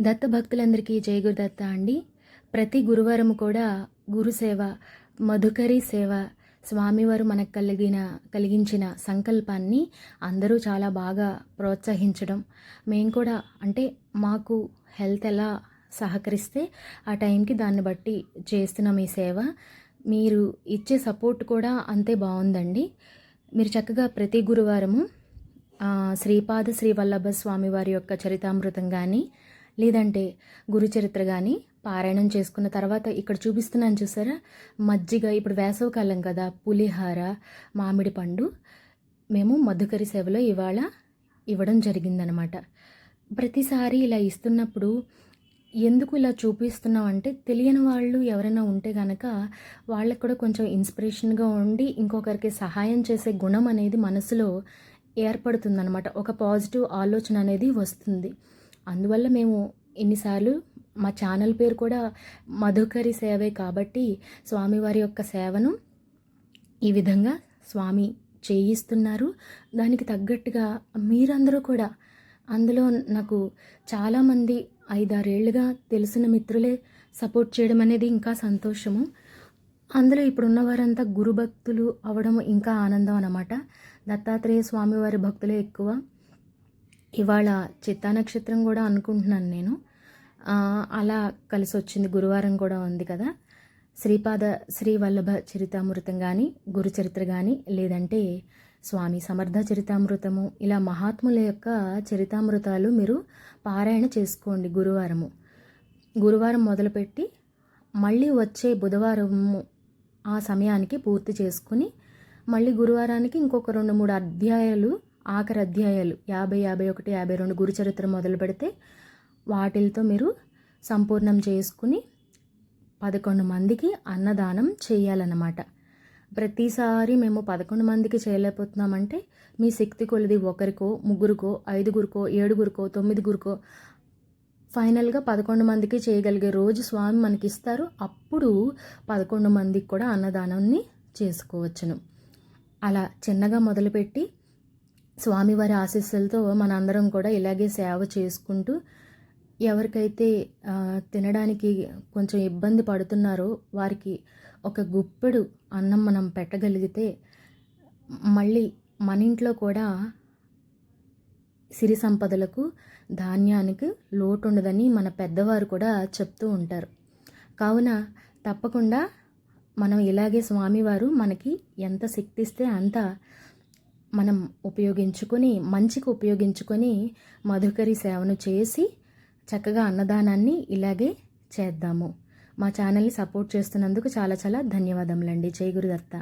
దత్త భక్తులందరికీ జై గురుదత్త అండి. ప్రతి గురువారం కూడా గురుసేవ, మధుకరి సేవ, స్వామివారు మనకు కలిగించిన సంకల్పాన్ని అందరూ చాలా బాగా ప్రోత్సహించడం, మేము కూడా అంటే మాకు హెల్త్ ఎలా సహకరిస్తే ఆ టైంకి దాన్ని బట్టి చేస్తున్నాం ఈ సేవ. మీరు ఇచ్చే సపోర్ట్ కూడా అంతే బాగుందండి. మీరు చక్కగా ప్రతి గురువారము శ్రీపాద శ్రీవల్లభ స్వామివారి యొక్క చరితామృతం కానీ, లేదంటే గురుచరిత్ర కానీ పారాయణం చేసుకున్న తర్వాత ఇక్కడ చూపిస్తున్నాను చూసారా, మజ్జిగ, ఇప్పుడు వేసవకాలం కదా, పులిహార, మామిడి పండు మేము మధుకరి సేవలో ఇవాళ ఇవ్వడం జరిగిందనమాట. ప్రతిసారి ఇలా ఇస్తున్నప్పుడు ఎందుకు ఇలా చూపిస్తున్నాం అంటే, తెలియని వాళ్ళు ఎవరైనా ఉంటే కనుక వాళ్ళకు కూడా కొంచెం ఇన్స్పిరేషన్గా ఉండి ఇంకొకరికి సహాయం చేసే గుణం అనేది మనసులో ఏర్పడుతుందన్నమాట. ఒక పాజిటివ్ ఆలోచన అనేది వస్తుంది. అందువల్ల మేము ఎన్నిసార్లు మా ఛానల్ పేరు కూడా మధుకరి సేవే కాబట్టి స్వామివారి యొక్క సేవను ఈ విధంగా స్వామి చేయిస్తున్నారు. దానికి తగ్గట్టుగా మీరందరూ కూడా అందులో నాకు చాలామంది 5-6 ఏళ్ళుగా తెలిసిన మిత్రులే సపోర్ట్ చేయడం అనేది ఇంకా సంతోషము. అందులో ఇప్పుడున్న వారంతా గురుభక్తులు అవడం ఇంకా ఆనందం అన్నమాట. దత్తాత్రేయ స్వామివారి భక్తులే ఎక్కువ. ఇవాళ చిత్తా నక్షత్రం కూడా అనుకుంటున్నాను నేను. అలా కలిసి వచ్చింది, గురువారం కూడా ఉంది కదా. శ్రీపాద శ్రీవల్లభ చరితామృతం కానీ, గురుచరిత్ర కానీ, లేదంటే స్వామి సమర్థ చరితామృతము, ఇలా మహాత్ముల యొక్క చరితామృతాలు మీరు పారాయణ చేసుకోండి గురువారం మొదలుపెట్టి మళ్ళీ వచ్చే బుధవారము ఆ సమయానికి పూర్తి చేసుకుని, మళ్ళీ గురువారానికి ఇంకొక 2-3 అధ్యాయాలు, ఆఖరి అధ్యాయాలు 50, 51, 52 గురుచరిత్ర మొదలు పెడితే వాటిలతో మీరు సంపూర్ణం చేసుకుని 11 మందికి అన్నదానం చేయాలన్నమాట. ప్రతిసారి మేము 11 మందికి చేయలేకపోతున్నామంటే మీ శక్తి కొలది ఒకరికో, ముగ్గురికో, 5గురికో, 7గురికో, 9గురికో ఫైనల్గా 11 మందికి చేయగలిగే రోజు స్వామి మనకి ఇస్తారు. అప్పుడు 11 మందికి కూడా అన్నదానాన్ని చేసుకోవచ్చును. అలా చిన్నగా మొదలుపెట్టి స్వామివారి ఆశీస్సులతో మనందరం కూడా ఇలాగే సేవ చేసుకుంటూ, ఎవరికైతే తినడానికి కొంచెం ఇబ్బంది పడుతున్నారో వారికి ఒక గుప్పెడు అన్నం మనం పెట్టగలిగితే మళ్ళీ మన ఇంట్లో కూడా సిరి సంపదలకు, ధాన్యానికి లోటు ఉండదని మన పెద్దవారు కూడా చెప్తూ ఉంటారు. కావున తప్పకుండా మనం ఇలాగే స్వామివారు మనకి ఎంత శక్తి ఇస్తే అంత మనం ఉపయోగించుకొని, మంచికి ఉపయోగించుకొని మధుకరి సేవను చేసి చక్కగా అన్నదానాన్ని ఇలాగే చేద్దాము. మా ఛానల్ని సపోర్ట్ చేస్తున్నందుకు చాలా చాలా ధన్యవాదములండి. జై గురుదత్త.